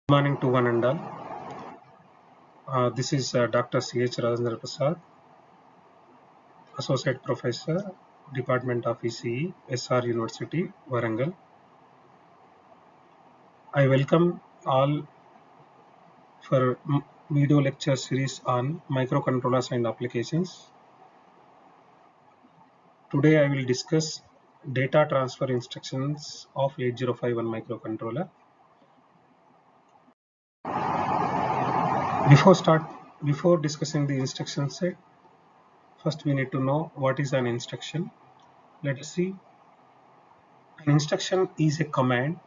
Good morning to one and all. This is Dr. C.H. Rajendra Prasad, Associate Professor, Department of ECE, SR University, Warangal. I welcome all for video lecture series on microcontrollers and applications. Today I will discuss data transfer instructions of 8051 microcontroller. Before discussing the instruction set, first we need to know what is an instruction. Let us see. An instruction is a command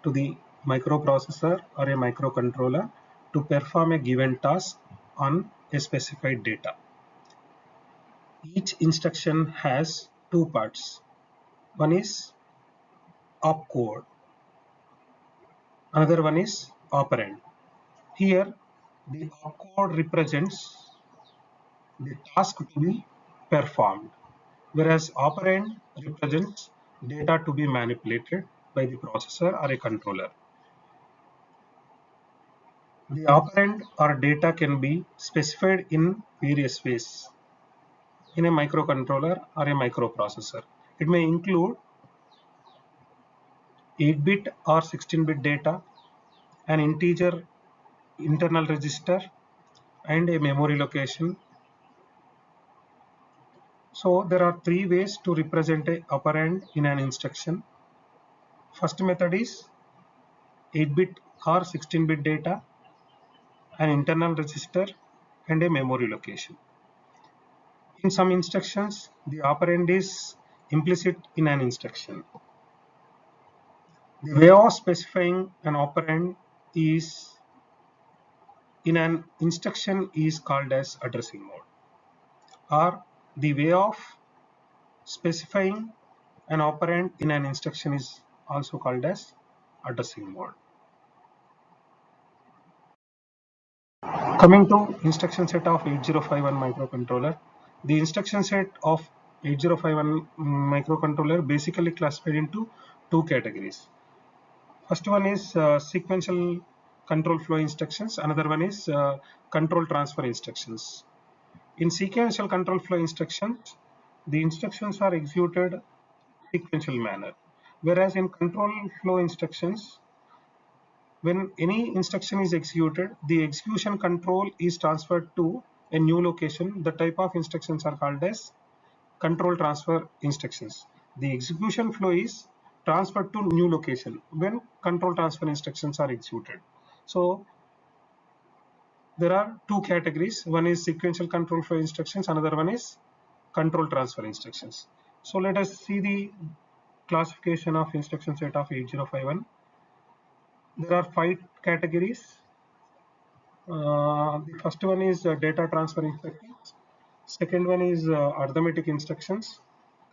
to the microprocessor or a microcontroller to perform a given task on a specified data. Each instruction has two parts. One is opcode, another one is operand. Here, the opcode represents the task to be performed, whereas operand represents data to be manipulated by the processor or a controller. The operand or data can be specified in various ways in a microcontroller or a microprocessor. It may include 8-bit or 16-bit data, an integer internal register, and a memory location. So there are three ways to represent a operand in an instruction. First method is 8-bit or 16-bit data, an internal register, and a memory location. In some instructions, the operand is implicit in an instruction. The way of specifying an operand is in an instruction is called as addressing mode, or the way of specifying an operand in an instruction is also called as addressing mode. Coming to instruction set of 8051 microcontroller, the instruction set of 8051 microcontroller basically classified into two categories. First one is sequential control flow instructions, another one is control transfer instructions. In sequential control flow instructions, the instructions are executed sequential manner, whereas in control flow instructions, when any instruction is executed, the execution control is transferred to a new location. The type of instructions are called as control transfer instructions. The execution flow is transferred to new location when control transfer instructions are executed. So there are two categories. One is sequential control flow instructions, another one is control transfer instructions. So let us see the classification of instruction set of 8051. There are 5 categories. The first one is data transfer instructions. Second one is arithmetic instructions.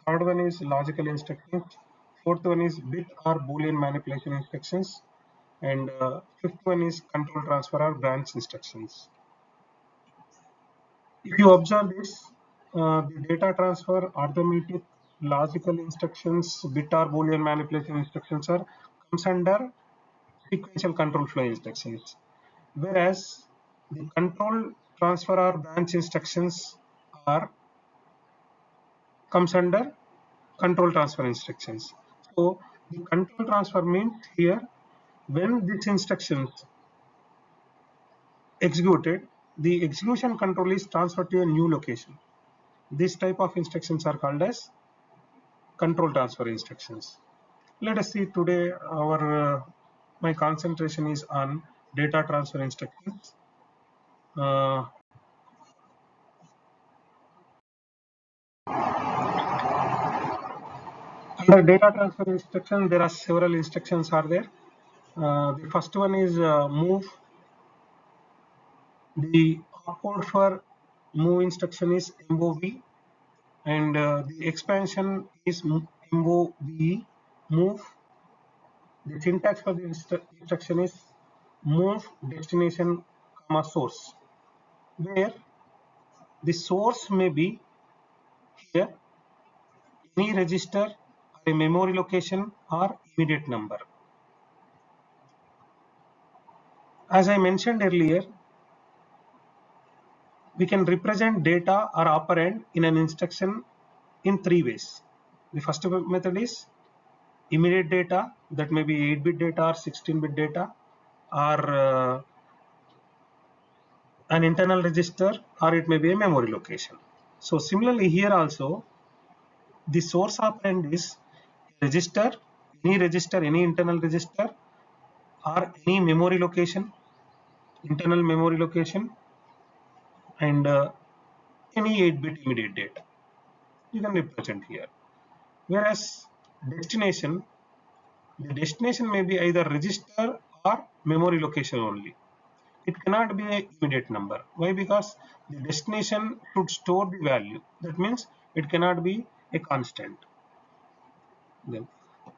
Third one is logical instructions. Fourth one is bit or boolean manipulation instructions. And fifth one is control transfer or branch instructions. If you observe this, the data transfer, arithmetic, logical instructions, bit or boolean manipulation instructions are comes under sequential control flow instructions, whereas the control transfer or branch instructions are comes under control transfer instructions. So the control transfer means here when these instructions executed, the execution control is transferred to a new location. This type of instructions are called as control transfer instructions. Let us see today my concentration is on data transfer instructions. Uh, Under data transfer instruction, there are several instructions are there. The first one is move. The opcode for move instruction is MOV, and the expansion is MOVE move. The syntax for the instruction is move destination comma source, where the source may be here any register, a memory location, or immediate number. As I mentioned earlier, we can represent data or operand in an instruction in three ways. The first method is immediate data, that may be 8-bit data or 16-bit data, or an internal register, or it may be a memory location. So similarly here also, the source operand is register, any internal register, or any memory location, internal memory location, and any 8-bit immediate data you can represent here. Whereas destination, the destination may be either register or memory location only. It cannot be an immediate number. Why? Because the destination should store the value. That means it cannot be a constant. Then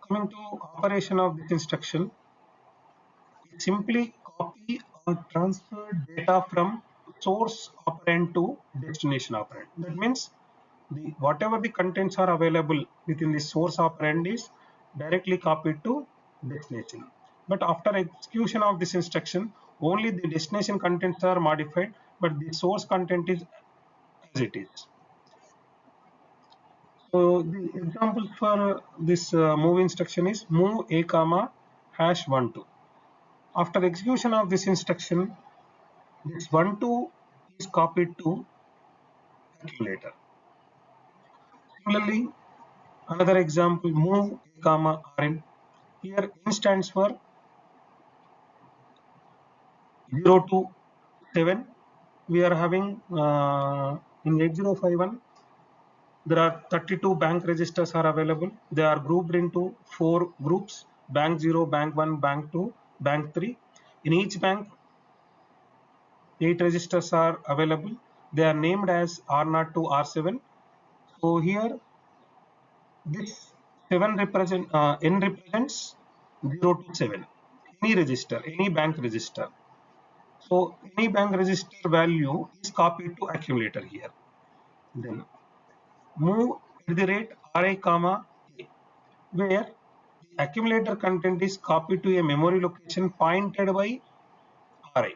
coming to operation of this instruction, it simply copy or transfer data from source operand to destination operand. That means whatever the contents are available within the source operand is directly copied to destination. But after execution of this instruction, only the destination contents are modified, but the source content is as it is. So the example for this move instruction is move a comma hash 12. After execution of this instruction, this 12 is copied to accumulator. Similarly, another example, move a comma rn. Here n stands for 0 to 7. We are having in 8051 there are 32 bank registers are available. They are grouped into 4 groups: bank 0, bank 1, bank 2, bank 3. In each bank 8 registers are available. They are named as R0 to R7. So here this 7 represent n represents 0 to 7. Any register, any bank register. So any bank register value is copied to accumulator here. Then move at the rate RI comma A, where the accumulator content is copied to a memory location pointed by RI,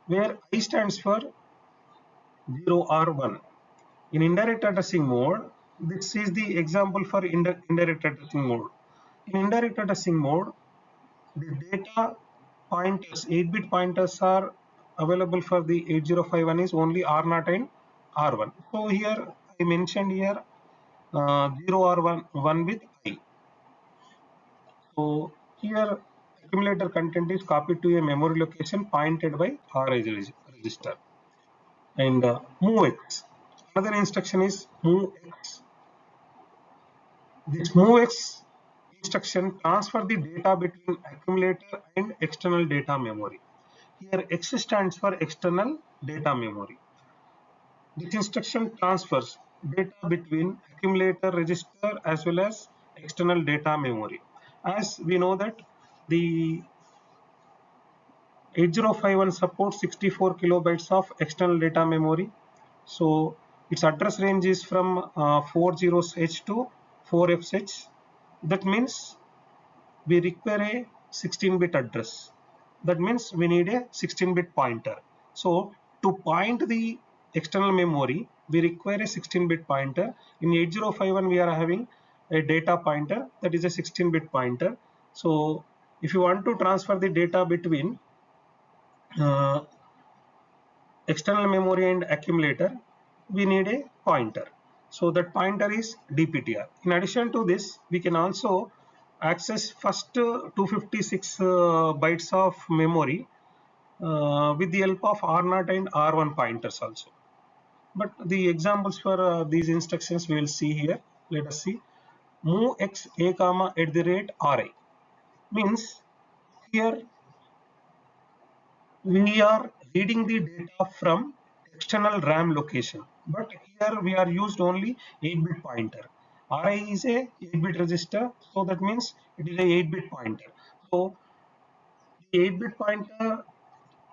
where I stands for 0 or 1. In indirect addressing mode, this is the example for indirect addressing mode. In indirect addressing mode, the data pointers, 8-bit pointers are available for the 8051 is only R0 and R1. So here I mentioned here 0 or 1 with I. So here accumulator content is copied to a memory location pointed by RI register. And move X. Another instruction is move X. This MOVX instruction transfer the data between accumulator and external data memory. Here X stands for external data memory. This instruction transfers data between accumulator register as well as external data memory. As we know that the 8051 supports 64 kilobytes of external data memory. So its address range is from 40H to 4FH. That means we require a 16-bit address. That means we need a 16-bit pointer. So to point the external memory, we require a 16-bit pointer. In 8051, we are having a data pointer that is a 16-bit pointer. So if you want to transfer the data between uh, external memory and accumulator, we need a pointer. So that pointer is DPTR. In addition to this, we can also access first 256 bytes of memory with the help of R0 and R1 pointers also. But the examples for these instructions we will see here. Let us see. Move X A comma at the rate RI means here we are reading the data from external RAM location, but here we are used only 8-bit pointer. RI is a 8-bit register, so that means it is a 8-bit pointer. So the 8-bit pointer,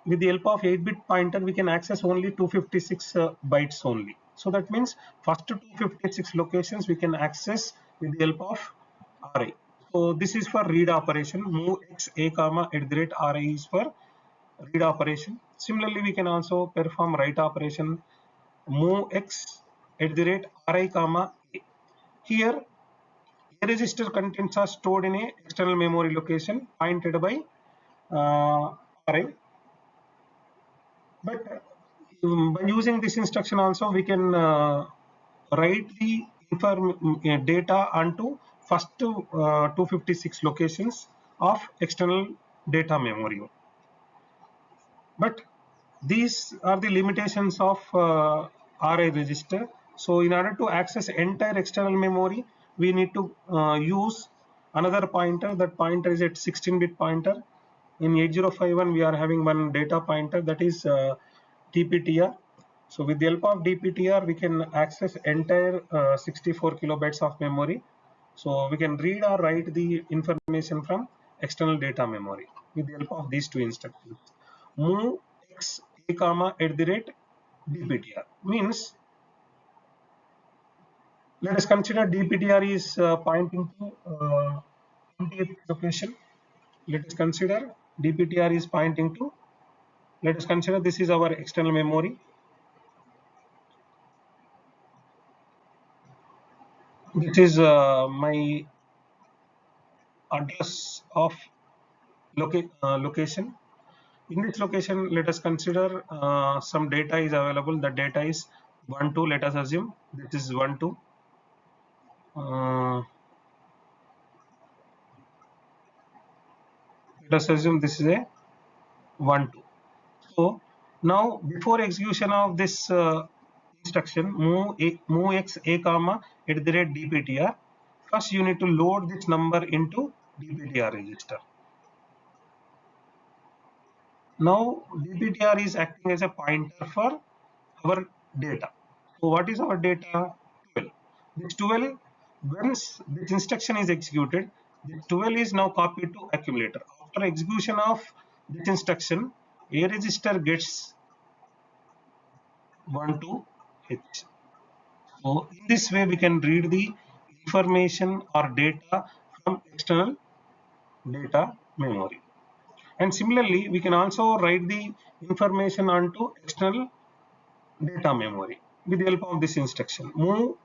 with the help of 8-bit pointer, we can access only 256 bytes only. So that means first 256 locations we can access with the help of RI. So this is for read operation. Move X A comma at the rate RI is for read operation. Similarly, we can also perform write operation move x at the rate ri comma a. Here, a register contents are stored in a external memory location pointed by ri. But by using this instruction also, we can write the data onto first 256 locations of external data memory. But these are the limitations of RI register. So in order to access entire external memory, we need to use another pointer. That pointer is at 16-bit pointer. In 8051, we are having one data pointer, that is DPTR. So with the help of DPTR, we can access entire 64 kilobytes of memory. So we can read or write the information from external data memory with the help of these two instructions. Move x a comma at the rate DPTR means, let us consider DPTR is pointing to 20th location. Let us consider DPTR is pointing to, let us consider this is our external memory. This is my address of location. In this location, let us consider some data is available. The data is 1 2. Let us assume this is 1 2. Let us assume this is a 1 2. So now before execution of this instruction move x a comma at the rate dptr, first you need to load this number into dptr register. Now dptr is acting as a pointer for our data. So what is our data? 12. This 12, once this instruction is executed, this 12 is now copied to accumulator. After execution of this instruction, a register gets 1 to h. So in this way, we can read the information or data from external data memory. And similarly, we can also write the information onto external data memory with the help of this instruction. Move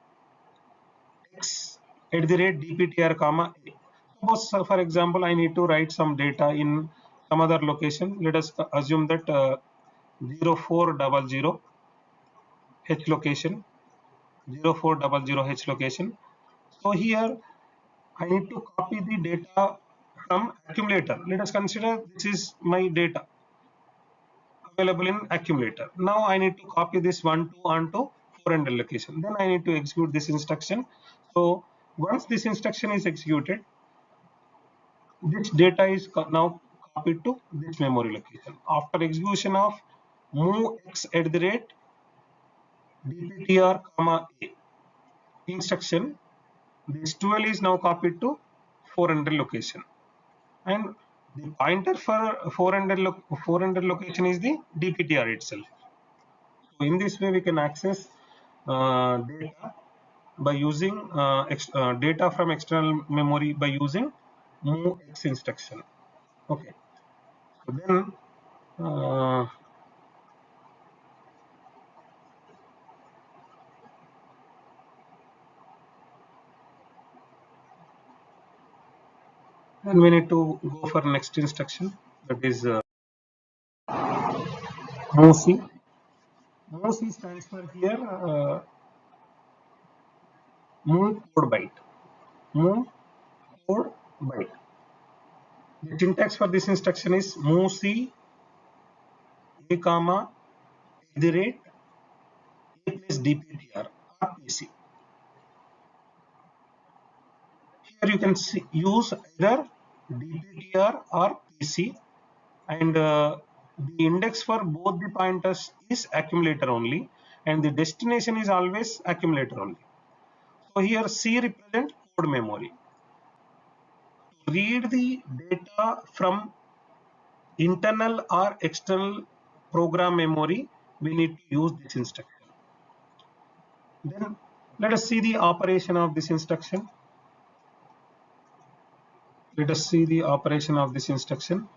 x at the rate dptr comma a. Suppose, for example, I need to write some data in some other location. Let us assume that 0400 h location, 0400 h location. So here I need to copy the data from accumulator. Let us consider this is my data available in accumulator. Now I need to copy this 1 2 onto 400 location. Then I need to execute this instruction. So once this instruction is executed, this data is now copied to this memory location. After execution of move x at the rate dptr comma a instruction, this 12 is now copied to 400 location, and the pointer for 400 location is the dptr itself. So in this way we can access data by using data from external memory by using move x instruction. Okay, so then we need to go for next instruction, that is move c. Move c stands for here move code byte. Move code byte. The syntax for this instruction is move c a comma at the rate a plus dptr or pc. Here you can use either dptr or pc, and the index for both the pointers is accumulator only, and the destination is always accumulator only. So here C represent code memory. To read the data from internal or external program memory, we need to use this instruction. Then let us see the operation of this instruction. Let us see the operation of this instruction.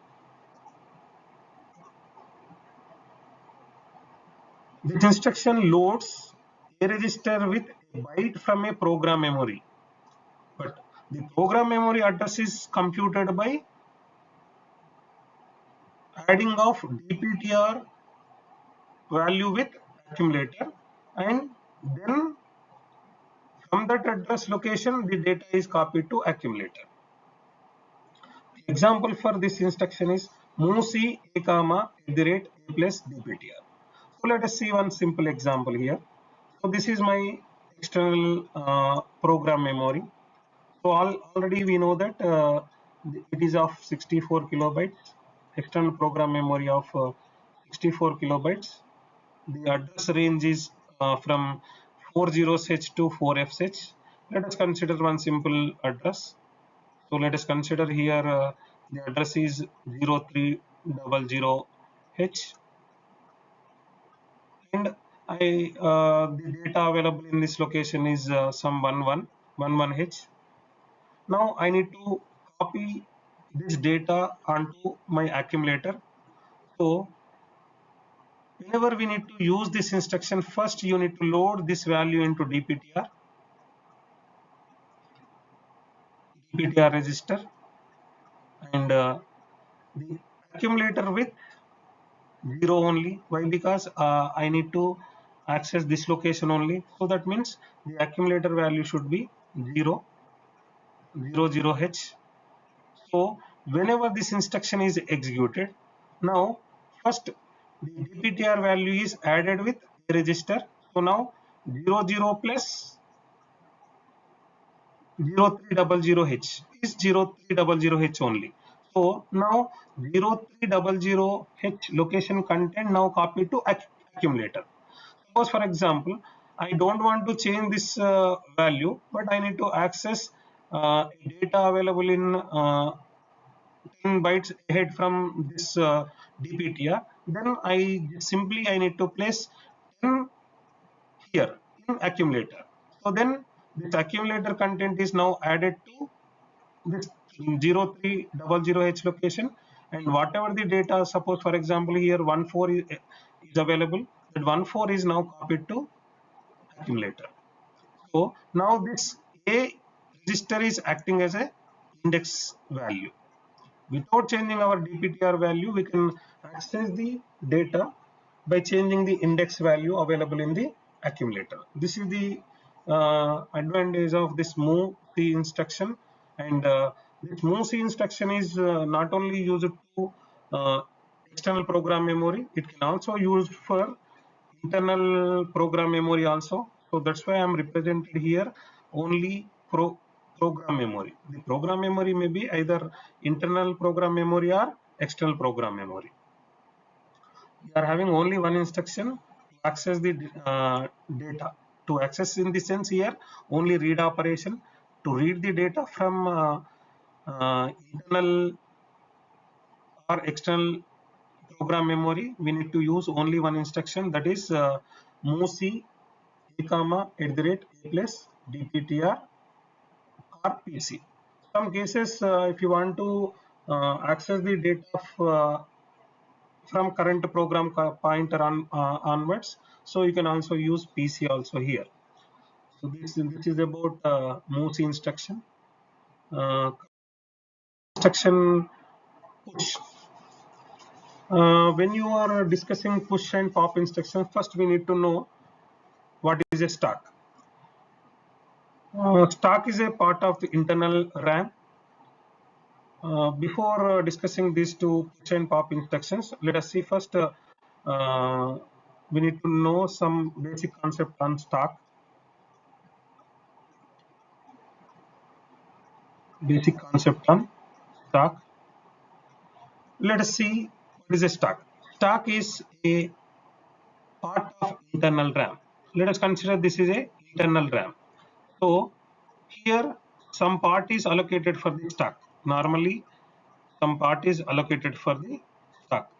This instruction loads a register with a byte from a program memory, but the program memory address is computed by adding of DPTR value with accumulator, and then from that address location the data is copied to accumulator. Example for this instruction is move c a comma at the rate a plus dptr. So let us see one simple example here. So this is my external program memory. So already we know that it is of 64 kilobytes, external program memory of 64 kilobytes. The address range is from 40h to 4fh. Let us consider one simple address. So let us consider here the address is 0300H, and the data available in this location is some 1111H. Now I need to copy this data onto my accumulator. So whenever we need to use this instruction, first you need to load this value into DPTR register, and the accumulator with 0 only. Why? Because I need to access this location only. So that means the accumulator value should be 000H. So whenever this instruction is executed, now first the DPTR value is added with a register. So now 00 plus 0300H is 0300H only. So now 0300H location content now copied to accumulator. Suppose for example, I don't want to change this value, but I need to access data available in 10 bytes ahead from this DPTR. Then I need to place 10 here in accumulator. So then this accumulator content is now added to this 0300H location, and whatever the data, suppose for example here 14 is available, that 14 is now copied to accumulator. So now this A register is acting as a index value. Without changing our DPTR value, we can access the data by changing the index value available in the accumulator. This is the advantage of this move C instruction, and this move C instruction is not only used to external program memory, it can also used for internal program memory also. So that's why I am represented here only program memory. The program memory may be either internal program memory or external program memory. We are having only one instruction to access the data. To access in the sense here, only read operation. To read the data from internal or external program memory, we need to use only one instruction, that is move a comma at the rate a plus dptr or pc. Some cases, if you want to access the data from current program pointer onwards, so you can also use pc also here. So this is about move instruction. Instruction push. When you are discussing push and pop instructions, first we need to know what is a stack. Stack is a part of the internal RAM. Before discussing these two push and pop instructions, let us see first. We need to know some basic concept on stack. Basic concept on stack. Let us see what is a stack. Stack is a part of internal RAM. Let us consider this is a internal RAM. So here some part is allocated for the stack. Normally some part is allocated for the stack.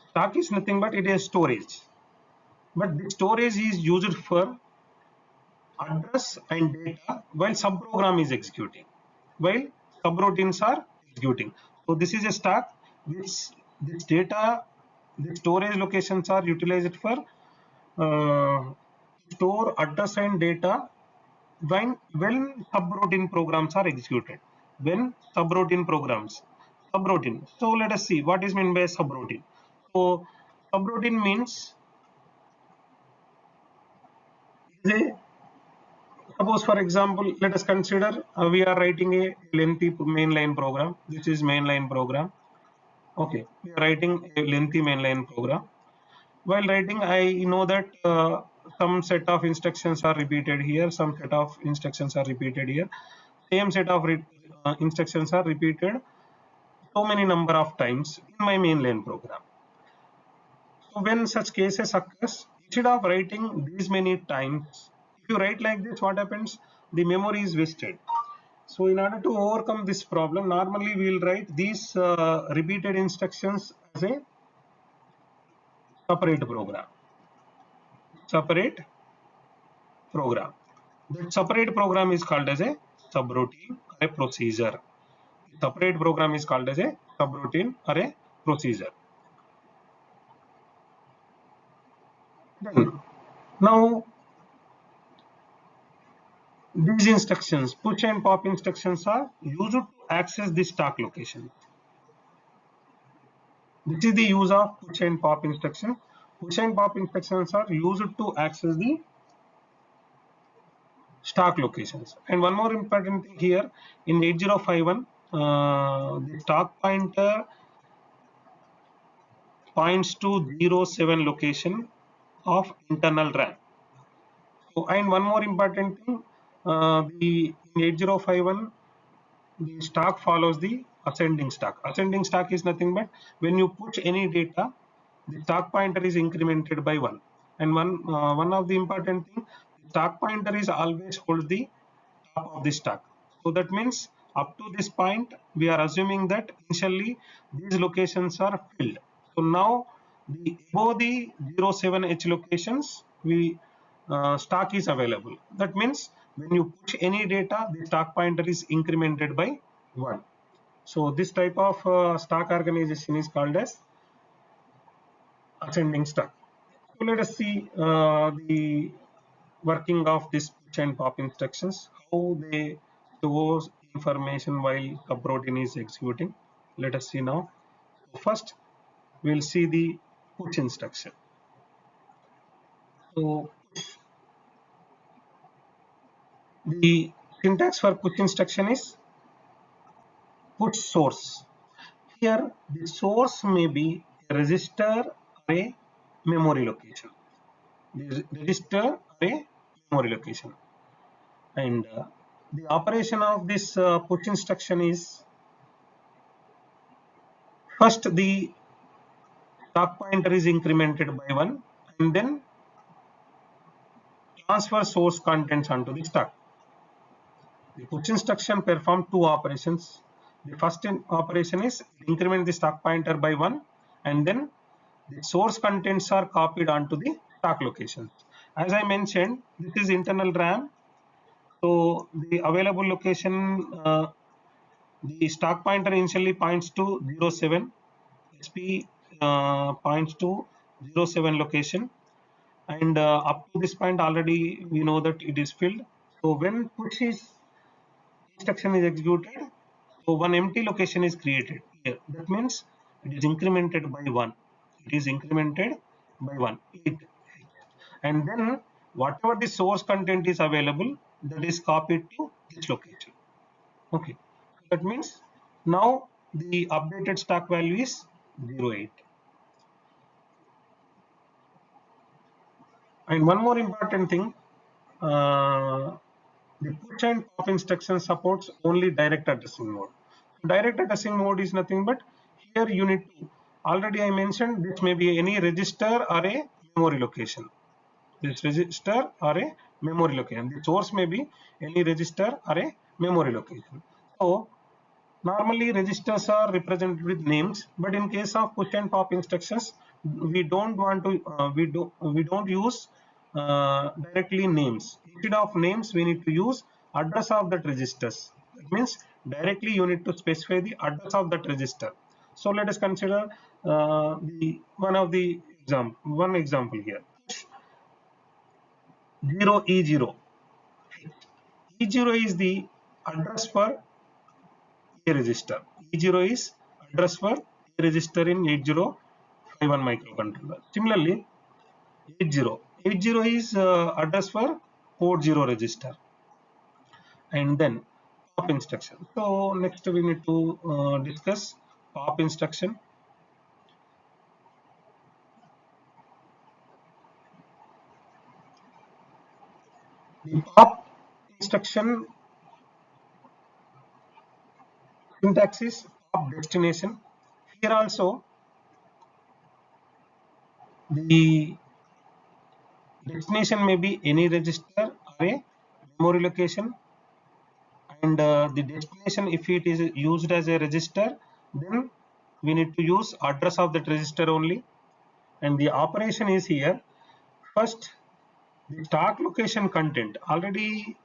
Stack is nothing but it is storage. But the storage is used for address and data while subprogram is executing, while subroutines are executing. So this is a stack which this data, the storage locations are utilized for store address and data when subroutine programs are executed. When subroutine programs, subroutine. So let us see what is meant by subroutine. So subroutine means they, suppose for example, let us consider we are writing a lengthy mainline program. This is mainline program. Okay, we are writing a lengthy mainline program. While writing, I know that some set of instructions are repeated here, some set of instructions are repeated here, same set of instructions are repeated so many number of times in my mainline program. So when such cases occurs, instead of writing these many times, if you write like this, what happens? The memory is wasted. So in order to overcome this problem, normally we will write these repeated instructions as a separate program. Separate program. That separate program is called as a subroutine or a procedure. Separate program is called as a subroutine or a procedure. Then, now these instructions, push and pop instructions, are used to access the stack location. This is the use of push and pop instruction. Push and pop instructions are used to access the stack locations. And one more important thing here, in 8051, the stack pointer points to 07 location of internal RAM. So, and one more important thing, the in 8051, the stack follows the ascending stack. Ascending stack is nothing but when you push any data, the stack pointer is incremented by 1. And one of the important thing, the stack pointer is always hold the top of the stack. So that means up to this point, we are assuming that initially these locations are filled. So now the above the 07H locations, we stack is available. That means when you push any data, the stack pointer is incremented by 1. So this type of stack organization is called as ascending stack. So let us see the working of this push and pop instructions, how they store information while subroutine is executing. Let us see now. So first, we'll see the push instruction. So the syntax for push instruction is push source. Here, the source may be a register or a memory location. The register or a memory location. And the operation of this push instruction is first the stack pointer is incremented by 1 and then transfer source contents onto the stack. The push instruction performs two operations. The first operation is increment the stack pointer by 1 and then the source contents are copied onto the stack locations. As I mentioned, this is internal RAM. So the available location, the stack pointer initially points to 07, SP points to 07 location, and up to this point already we know that it is filled. So when push is instruction is executed, so one empty location is created here. That means it is incremented by 1. It is incremented by 1. And then whatever the source content is available, that is copied to this location. Okay. That means now the updated stack value is 08. And one more important thing, the push and pop instruction supports only direct addressing mode. Direct addressing mode is nothing but here you need to, already I mentioned this may be any register or a memory location. This register or a memory location. The source may be any register or a memory location. So normally registers are represented with names, but in case of push and pop instructions, we don't want to we don't use directly names. Instead of names, we need to use address of that registers. That means directly you need to specify the address of that register. So let us consider the one example here. 0 E0. E0 is the address for A register. E0 is address for A register in 8051 microcontroller. Similarly, 80 is address for port 0 register, and then pop instruction. So next we need to discuss pop instruction. The pop instruction syntax is pop destination. Here also the destination may be any register or a memory location, and the destination, if it is used as a register, then we need to use address of that register only. And the operation is here. First, the stack location content. Already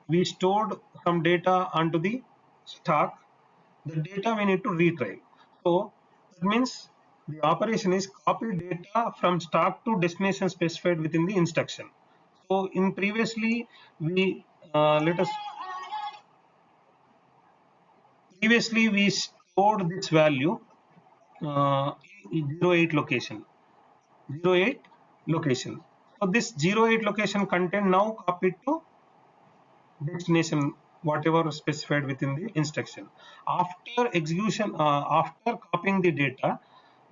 we stored some data onto the stack. The data we need to retrieve. So that means the operation is copy data from stack to destination specified within the instruction. So in previously we let us previously we stored this value in 08 location. 08 location. So this 08 location content now copied to destination whatever specified within the instruction. After execution, after copying the data,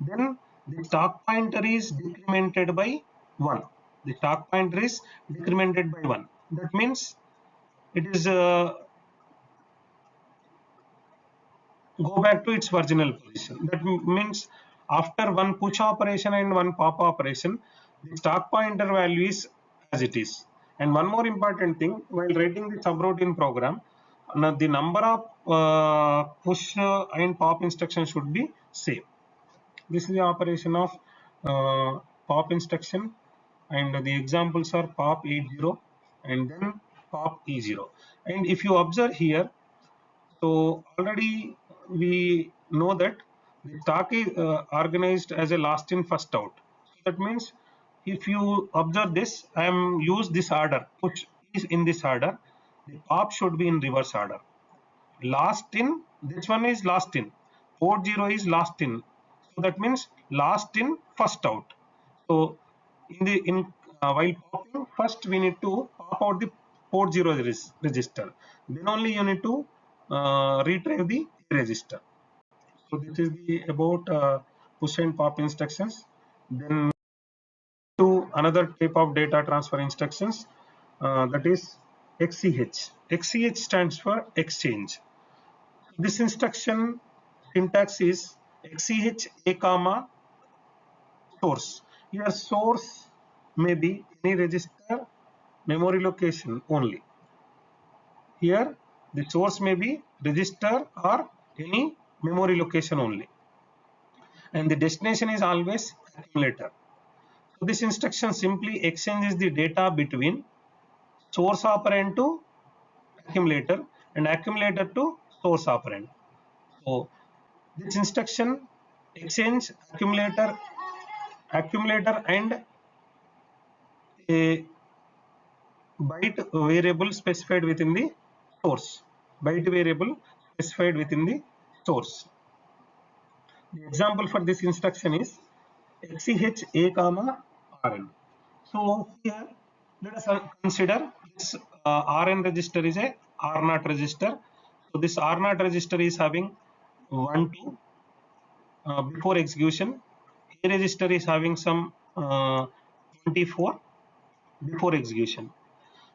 then the stack pointer is decremented by 1. The stack pointer is decremented by 1. That means it is go back to its original position. That means after one push operation and one pop operation, the stack pointer value is as it is. And one more important thing, while writing the subroutine program, now the number of push and pop instructions should be same. This is the operation of pop instruction, and the examples are pop 80 and then pop E0. And if you observe here, so already we know that the stack is organized as a last in first out. So that means if you observe this, I am use this order. Push is in this order. The pop should be in reverse order. Last in, this one is last in. Port 0 is last in. So that means last in first out. So while popping, first we need to pop out the port 0 register. Then only you need to retrieve the register. So this is the about push and pop instructions. Then to another type of data transfer instructions, that is XCH. XCH stands for exchange. This instruction syntax is XCH a comma source. Your source may be any register memory location only. Here the source may be register or any memory location only, and the destination is always accumulator. So this instruction simply exchanges the data between source operand to accumulator and accumulator to source operand. So this instruction exchange accumulator and a byte variable specified within the source. Byte variable specified within the source. The example for this instruction is XCH a comma Rn. So here let us consider this Rn register is a R0 register. So this R0 register is having 1 2 before execution. A register is having some 24 before execution.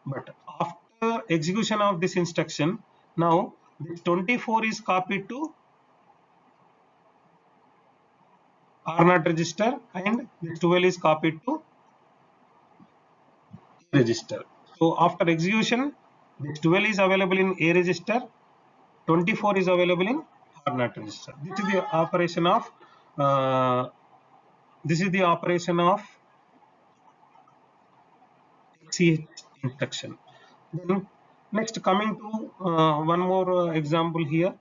But after execution of this instruction, now this 24 is copied to R0 register and this 12 is copied to A register. So after execution, this 12 is available in A register, 24 is available in R0 register. Uh, this is the operation of XCH instruction. Then next coming to one more example here.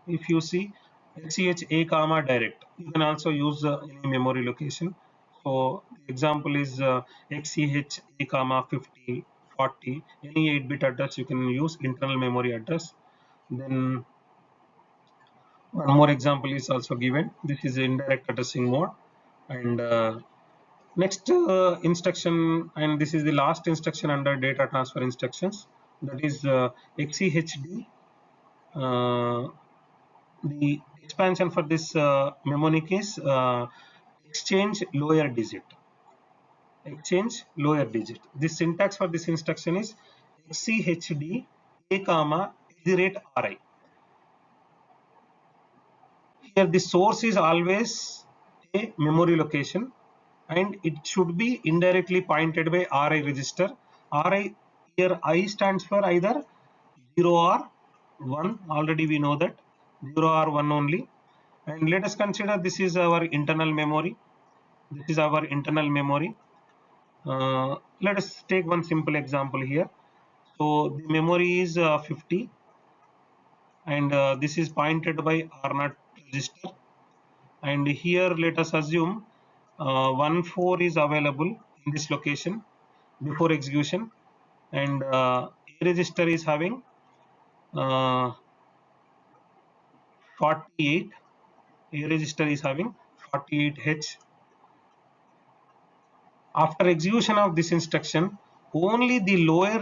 If you see XCH a comma direct, you can also use any memory location. So the example is XCH a comma 50 40, any 8-bit address you can use internal memory address. Then one more example is also given. This is indirect addressing mode. And next instruction, and this is the last instruction under data transfer instructions, that is XCHD. The expansion for this mnemonic is exchange lower digit. Exchange lower digit. The syntax for this instruction is XCHD A comma @RI. Here the source is always a memory location, and it should be indirectly pointed by RI register. RI, here I stands for either 0 or 1. Already we know that 0 or 1 only. And let us consider this is our internal memory. This is our internal memory. Let us take one simple example here. So the memory is 50, and this is pointed by R0 register. And here let us assume 14 is available in this location before execution, and A register is having 48. A register is having 48H. After execution of this instruction, only the lower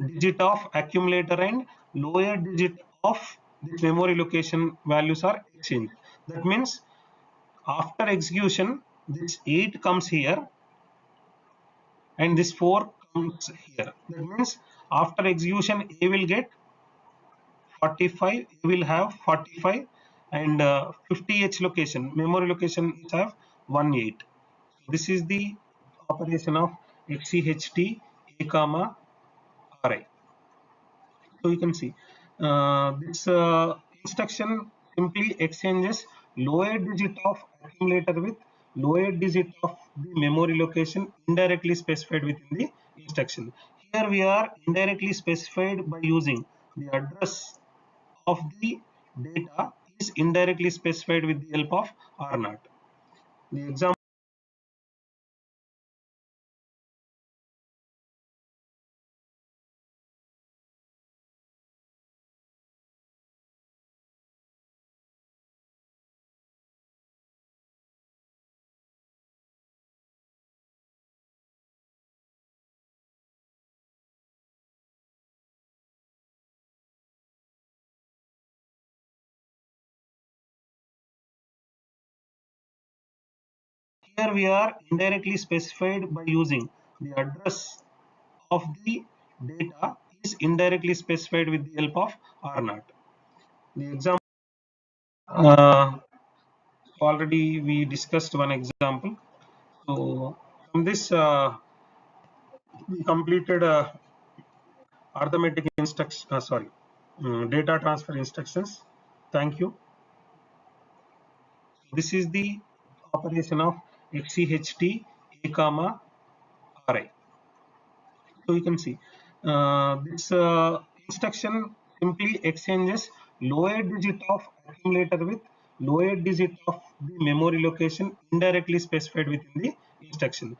digit of accumulator and lower digit of this memory location values are exchanged. That means after execution, this 8 comes here and this 4 comes here. That means after execution, A will get 45, A will have 45, and 50H location, memory location is have 18. This is the operation of XCHT A comma RI. So you can see this instruction simply exchanges lower digit of accumulator with lower digit of the memory location indirectly specified within the instruction. Here we are indirectly specified by using the address of the data is indirectly specified with the help of R0. The example. Here we are indirectly specified by using the address of the data is indirectly specified with the help of R0. The example, already we discussed one example. So from this we completed arithmetic instruction, data transfer instructions. Thank you. This is the operation of XCHT A comma RI. So you can see this instruction simply exchanges lower digit of accumulator with lower digit of the memory location indirectly specified within the instruction.